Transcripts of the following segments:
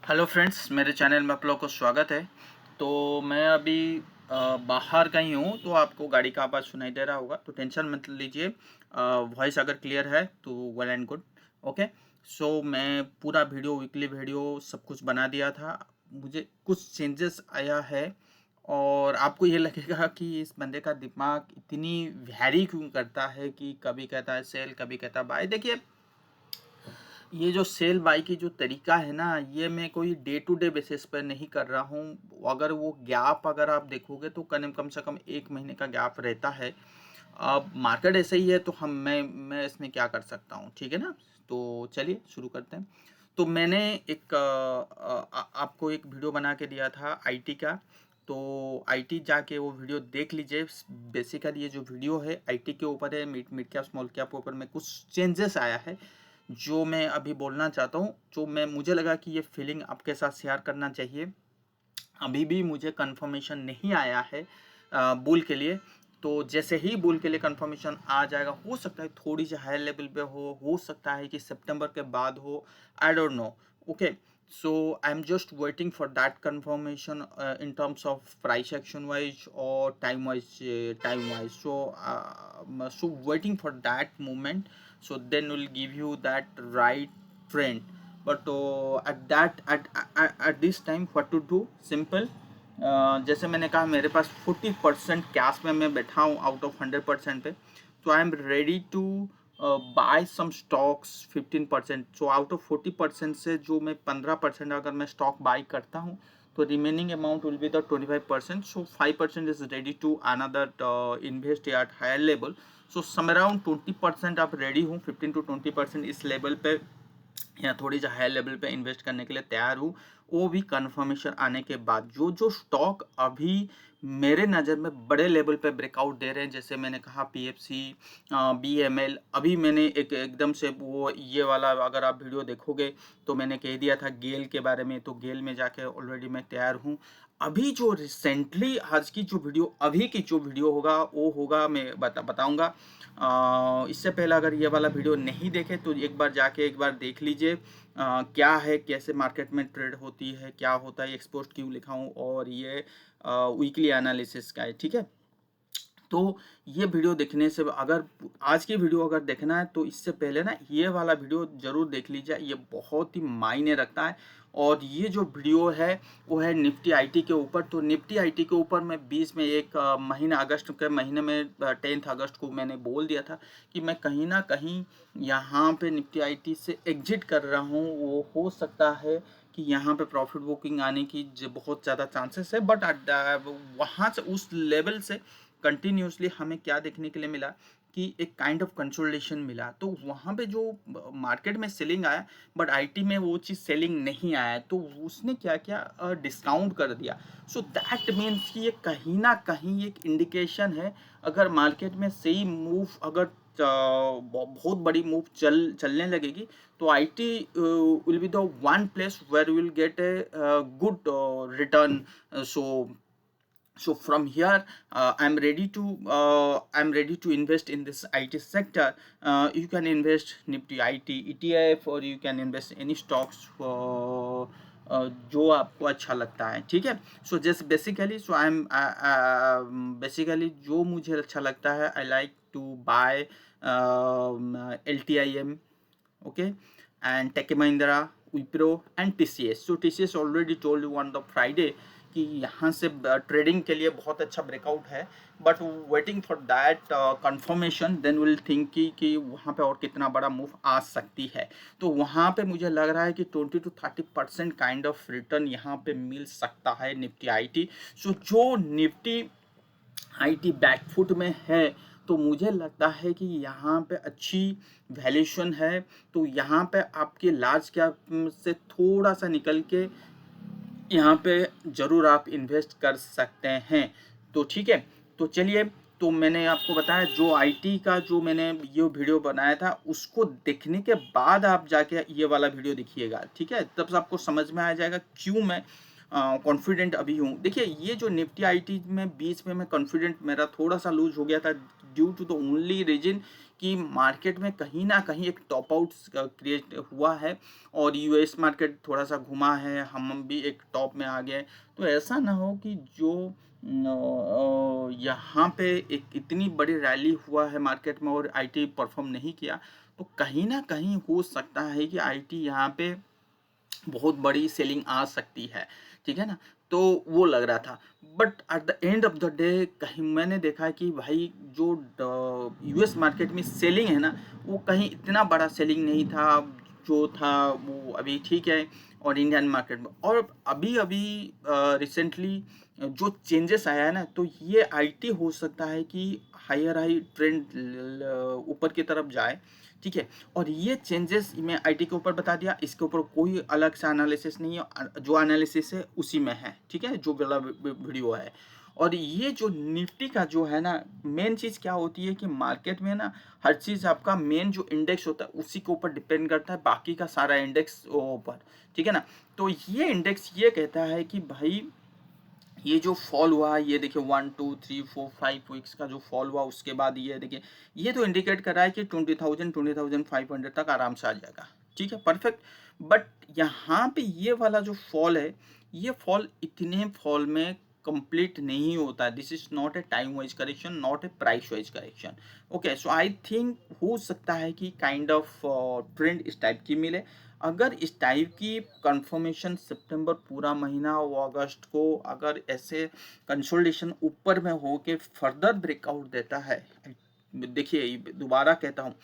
Hello friends, मेरे channel में आप लोगों को स्वागत है। तो मैं अभी बाहर कहीं हूँ, तो आपको गाड़ी का आवाज़ सुनाई दे रहा होगा, तो टेंशन मत लीजिए। वॉइस अगर क्लियर है तो वेल एंड गुड। ओके। सो मैं पूरा वीडियो, वीकली वीडियो सब कुछ बना दिया था। मुझे कुछ चेंजेस आया है और आपको ये लगेगा कि इस बंदे का दिमाग इतनी वैरी क्यों करता है कि कभी कहता है सेल, कभी कहता है बाय। देखिए, ये जो सेल बाई की जो तरीका है ना, ये मैं कोई डे टू डे बेसिस पर नहीं कर रहा हूँ। अगर वो गैप अगर आप देखोगे तो कम से कम 1 महीने का गैप रहता है। अब मार्केट ऐसे ही है, तो मैं इसमें क्या कर सकता हूँ, ठीक है ना। तो चलिए शुरू करते हैं। तो मैंने एक आपको एक वीडियो बना के दिया था आईटी का। तो आईटी जाके वो वीडियो देख लीजिए। बेसिकली ये जो वीडियो है आईटी के ऊपर है, mid mid cap small cap के ऊपर में कुछ चेंजेस आया है जो मैं अभी बोलना चाहता हूँ, जो मैं मुझे लगा कि ये फीलिंग आपके साथ शेयर करना चाहिए। अभी भी मुझे कंफर्मेशन नहीं आया है बुल के लिए। तो जैसे ही बुल के लिए कंफर्मेशन आ जाएगा, हो सकता है थोड़ी सी हाई लेवल पे हो सकता है कि सितंबर के बाद हो। I don't know. Okay. So I am just waiting for that confirmation in terms of price action wise और time wise so waiting for that moment, so then we'll give you that right trend. But at this time what to do, simple। जैसे मैंने कहा, मेरे पास 40% cash में मैं बैठा हूँ out of 100% पे। तो I am ready to buy some stocks 15%। So out of 40% से जो मैं 15% अगर मैं स्टॉक बाय करता हूँ, तो remaining amount will be the 25%। So 5% is ready to another invest at higher level. So some around 20% आप रेडी हूँ, 15 to 20% इस लेवल पे या थोड़ी सी हाई लेवल पे इन्वेस्ट करने के लिए तैयार हूँ। वो भी कंफर्मेशन आने के बाद जो जो स्टॉक अभी मेरे नज़र में बड़े लेवल पे ब्रेकआउट दे रहे हैं, जैसे मैंने कहा पीएफसी, बीएमएल। अभी मैंने एकदम से वो ये वाला, अगर आप वीडियो देखोगे तो मैंने कह दिया था गेल के बारे में, तो गेल में जाके ऑलरेडी मैं तैयार हूँ। अभी जो रिसेंटली आज की जो वीडियो, अभी की जो वीडियो होगा वो होगा, मैं बताऊंगा। इससे पहले अगर ये वाला वीडियो नहीं देखे तो एक बार जाके एक बार देख लीजिए। क्या है, कैसे मार्केट में ट्रेड होती है, क्या होता है, एक्सपोज क्यों लिखा हूँ, और ये वीकली एनालिसिस का है, ठीक है। तो ये वीडियो देखने से, अगर आज की वीडियो अगर देखना है तो इससे पहले ना ये वाला वीडियो जरूर देख लीजिए, ये बहुत ही मायने रखता है। और ये जो वीडियो है वो है निफ्टी आईटी के ऊपर। तो निफ्टी आईटी के ऊपर मैं बीच में एक महीना, अगस्त के महीने में 10 अगस्त को मैंने बोल दिया था कि मैं कहीं ना कहीं यहाँ पे निफ्टी आईटी से एग्जिट कर रहा हूँ। वो हो सकता है कि यहाँ पे प्रॉफिट बुकिंग आने की बहुत ज़्यादा चांसेस है, बट वहाँ से, उस लेवल से कंटिन्यूसली हमें क्या देखने के लिए मिला कि एक काइंड ऑफ कंसोलिडेशन मिला। तो वहाँ पे जो मार्केट में सेलिंग आया, बट आईटी में वो चीज़ सेलिंग नहीं आया, तो उसने क्या किया, डिस्काउंट कर दिया। सो दैट मीन्स कि ये कहीं ना कहीं एक इंडिकेशन है। अगर मार्केट में सही मूव, अगर बहुत बड़ी मूव चलने लगेगी, तो IT will be the one place where will get a good return. So from here, I'm ready to invest in this IT sector. You can invest Nifty IT ETF, or you can invest any stocks जो आपको अच्छा लगता है, ठीक है। So just basically, so I am basically जो मुझे अच्छा लगता है, I like to buy LTIM, okay, and Tech Mahindra, Wipro and TCS. So TCS already told you on the Friday कि यहाँ से ट्रेडिंग के लिए बहुत अच्छा ब्रेकआउट है, but waiting for that confirmation, then will think कि वहाँ पे और कितना बड़ा मूव आ सकती है। तो वहाँ पे मुझे लग रहा है कि 20 to 30% काइंड ऑफ रिटर्न यहाँ पे मिल सकता है निफ्टी आईटी। सो जो निफ्टी आईटी बैकफुट में है, तो मुझे लगता है कि यहाँ पे अच्छी वैल्यूएशन है। तो यहाँ पे आपके लार्ज कैप से थोड़ा सा निकल के यहाँ पे ज़रूर आप इन्वेस्ट कर सकते हैं। तो ठीक है। तो चलिए, तो मैंने आपको बताया जो आईटी का जो मैंने ये वीडियो बनाया था, उसको देखने के बाद आप जाके ये वाला वीडियो देखिएगा, ठीक है। तब से आपको समझ में आ जाएगा क्यों मैं कॉन्फिडेंट अभी हूँ। देखिए, ये जो निफ्टी आईटी में बीच में मैं कॉन्फिडेंट मेरा थोड़ा सा लूज हो गया था, due to the only reason कि मार्केट में कहीं ना कहीं एक टॉप आउट क्रिएट हुआ है और यूएस मार्केट थोड़ा सा घुमा है, हम भी एक टॉप में आ गए। तो ऐसा ना हो कि जो यहाँ पे एक इतनी बड़ी रैली हुआ है मार्केट में और आईटी परफॉर्म नहीं किया, तो कहीं ना कहीं हो सकता है कि आईटी यहाँ पे बहुत बड़ी सेलिंग आ सकती है, ठीक है ना। तो वो लग रहा था, but at the end of the day कहीं मैंने देखा कि भाई जो यूएस मार्केट में सेलिंग है ना, वो कहीं इतना बड़ा सेलिंग नहीं था, जो था वो अभी ठीक है। और इंडियन मार्केट में और अभी अभी रिसेंटली जो चेंजेस आया है ना, तो ये आईटी हो सकता है कि हायर हाई ट्रेंड ऊपर की तरफ जाए, ठीक है। और ये चेंजेस मैं आईटी के ऊपर बता दिया, इसके ऊपर कोई अलग सा एनालिसिस नहीं है, जो एनालिसिस है उसी में है, ठीक है, जो वाला वीडियो है। और ये जो निफ्टी का जो है ना, मेन चीज़ क्या होती है कि मार्केट में ना हर चीज़ आपका मेन जो इंडेक्स होता है उसी के ऊपर डिपेंड करता है, बाकी का सारा इंडेक्स ऊपर, ठीक है ना। तो ये इंडेक्स ये कहता है कि भाई ये जो फॉल हुआ, ये देखिए 1 2 3 4 5 वीक्स का जो फॉल हुआ, उसके बाद ये देखिए, ये तो इंडिकेट कर रहा है कि 20,500 तक आराम से आ जाएगा, ठीक है, परफेक्ट। बट यहाँ पे ये वाला जो फॉल है, ये फॉल इतने फॉल में कंप्लीट नहीं होता है। This is not a time wise correction, not a price wise correction. Okay, so I think हो सकता है कि काइंड ऑफ ट्रेंड इस टाइप की मिले। अगर इस टाइप की कंफर्मेशन सितंबर पूरा महीना और अगस्त को अगर ऐसे कंसोलिडेशन ऊपर में हो के फर्दर ब्रेकआउट देता है, देखिए दोबारा कहता हूँ,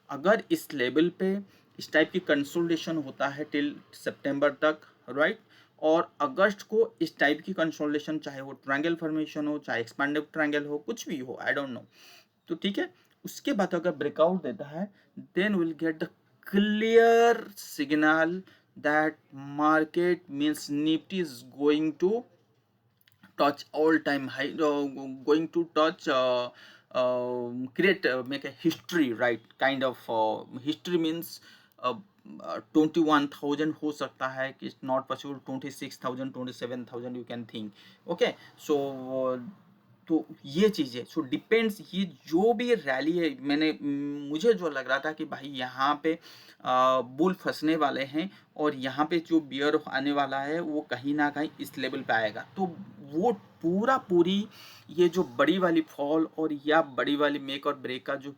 अगर इस लेवल पे इस टाइप की कंसोलिडेशन होता है टिल सितंबर तक, राइट, और अगस्त को इस टाइप की कंसोलिडेशन, चाहे वो ट्रायंगल फॉर्मेशन हो, चाहे एक्सपेंडेड ट्रायंगल हो, कुछ भी हो, आई डोंट नो, तो ठीक है, उसके बाद अगर ब्रेकआउट देता है, then will get the clear signal that market means Nifty is going to touch all time high, going to touch create make a history, right, kind of history means uh, 21,000 हो सकता है कि not possible 26,000 27,000 you can think, okay, so तो ये चीज़ है, so depends, ये जो भी रैली है, मुझे जो लग रहा था कि भाई यहाँ पे बुल फंसने वाले हैं और यहाँ पे जो बियर आने वाला है वो कहीं ना कहीं इस लेवल पे आएगा, तो वो पूरी ये जो बड़ी वाली फॉल और या बड़ी वाली मेक और ब्रेक का जो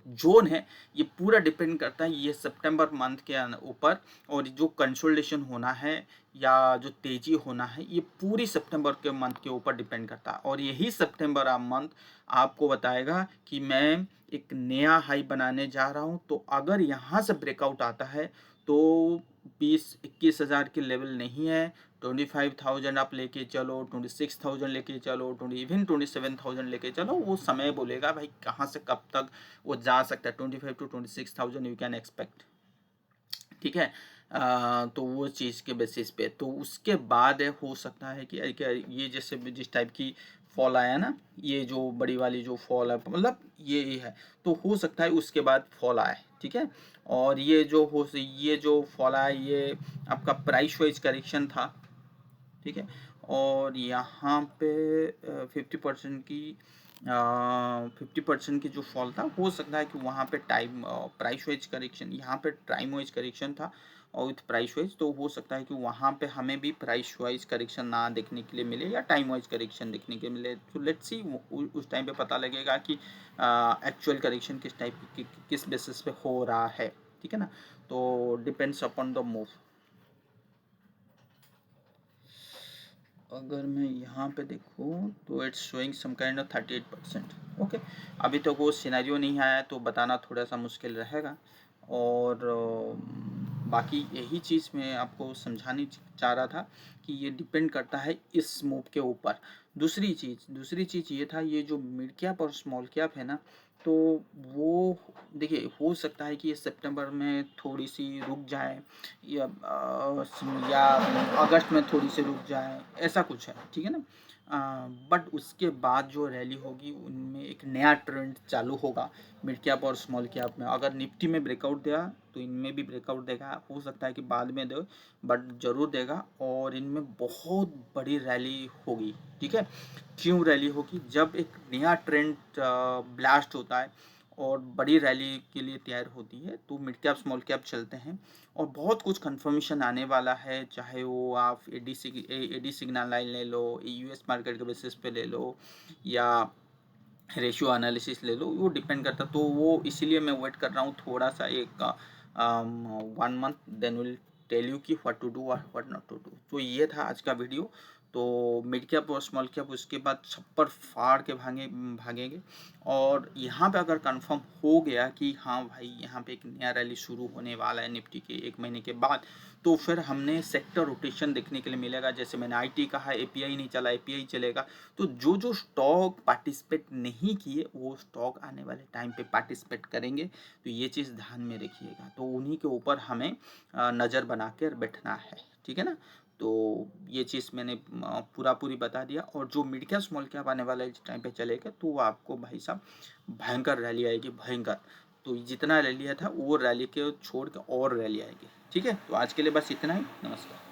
जोन है, ये पूरा डिपेंड करता है ये सितंबर मंथ के ऊपर, और जो कंसोलिडेशन होना है या जो तेजी होना है, ये पूरी सितंबर के मंथ के ऊपर डिपेंड करता है। और यही सितंबर मंथ आपको बताएगा कि मैं एक नया हाई बनाने जा रहा हूँ। तो अगर यहाँ से ब्रेकआउट आता है तो 20-21 हज़ार की लेवल नहीं है, 25,000 आप लेके चलो, 26,000 लेके चलो, इवन 27,000 लेके चलो, वो समय बोलेगा भाई कहाँ से कब तक वो जा सकता है। 25 to 26,000 यू कैन एक्सपेक्ट, ठीक है। तो वो चीज़ के बेसिस पे, तो उसके बाद हो सकता है कि ये जैसे जिस टाइप की फॉल आया ना, ये जो बड़ी वाली जो फॉल है, मतलब ये है, तो हो सकता है उसके बाद फॉल आए, ठीक है। और ये जो फॉल आया, ये आपका प्राइस वाइज करेक्शन था, ठीक है। और यहाँ पे 50% की 50% की जो फॉल था, हो सकता है कि वहाँ पे टाइम प्राइस वाइज करेक्शन, यहाँ पे टाइम वाइज करेक्शन था और विथ प्राइस वाइज, तो हो सकता है कि वहाँ पे हमें भी प्राइस वाइज करेक्शन ना देखने के लिए मिले या टाइम वाइज करेक्शन देखने के मिले। तो लेट्स सी, उस टाइम पे पता लगेगा कि एक्चुअल करेक्शन किस टाइप की किस बेसिस पे हो रहा है, ठीक है ना। तो डिपेंड्स अपॉन द मूव। अगर मैं यहाँ पे देखूँ तो it's showing some kind of 38%, okay. अभी तक वो सिनेरियो नहीं आया तो बताना थोड़ा सा मुश्किल रहेगा। और बाकी यही चीज़ मैं आपको समझानी चाह रहा था कि ये डिपेंड करता है इस मूव के ऊपर। दूसरी चीज़ ये था, ये जो मिड कैप और स्मॉल कैप है ना, तो वो देखिए हो सकता है कि ये सितंबर में थोड़ी सी रुक जाए या अगस्त में थोड़ी सी रुक जाए, ऐसा कुछ है, ठीक है ना। बट उसके बाद जो रैली होगी उनमें एक नया ट्रेंड चालू होगा मिड कैप और स्मॉल कैप में। अगर निफ्टी में ब्रेकआउट देगा तो इनमें भी ब्रेकआउट देगा, हो सकता है कि बाद में दे, बट जरूर देगा। और इनमें बहुत बड़ी रैली होगी, ठीक है। क्यों रैली होगी? जब एक नया ट्रेंड ब्लास्ट होता है और बड़ी रैली के लिए तैयार होती है। तो मिड कैप स्मॉल कैप चलते हैं और बहुत कुछ कंफर्मेशन आने वाला है, चाहे वो आप एडी सिग्नल लाइन ले लो, यूएस मार्केट के बेसिस पे ले लो या रेशियो एनालिसिस ले लो, वो डिपेंड करता। तो वो इसीलिए मैं वेट कर रहा हूँ थोड़ा सा, एक 1 month, then will tell you what to do what not to do डू। तो ये था आज का वीडियो। तो मिड कैप और स्मॉल कैप उसके बाद छप्पर फाड़ के भागेंगे। और यहाँ पे अगर कंफर्म हो गया कि हाँ भाई यहाँ पे एक नया रैली शुरू होने वाला है निफ्टी के 1 महीने के बाद, तो फिर हमने सेक्टर रोटेशन देखने के लिए मिलेगा। जैसे मैंने आईटी कहा, एपीआई नहीं चला, एपीआई चलेगा। तो जो जो स्टॉक पार्टिसिपेट नहीं किए वो स्टॉक आने वाले टाइम पे पार्टिसिपेट करेंगे। तो ये चीज़ ध्यान में रखिएगा। तो उन्हीं के ऊपर हमें नज़र बना कर बैठना है, ठीक है ना। तो ये चीज़ मैंने पूरी बता दिया। और जो मिड कैप स्मॉल कैप आने वाला टाइम पे चलेगा, तो वो आपको भाई साहब भयंकर रैली आएगी, भयंकर। तो जितना रैली था वो रैली के छोड़ के और रैली आएगी, ठीक है। तो आज के लिए बस इतना ही। नमस्कार।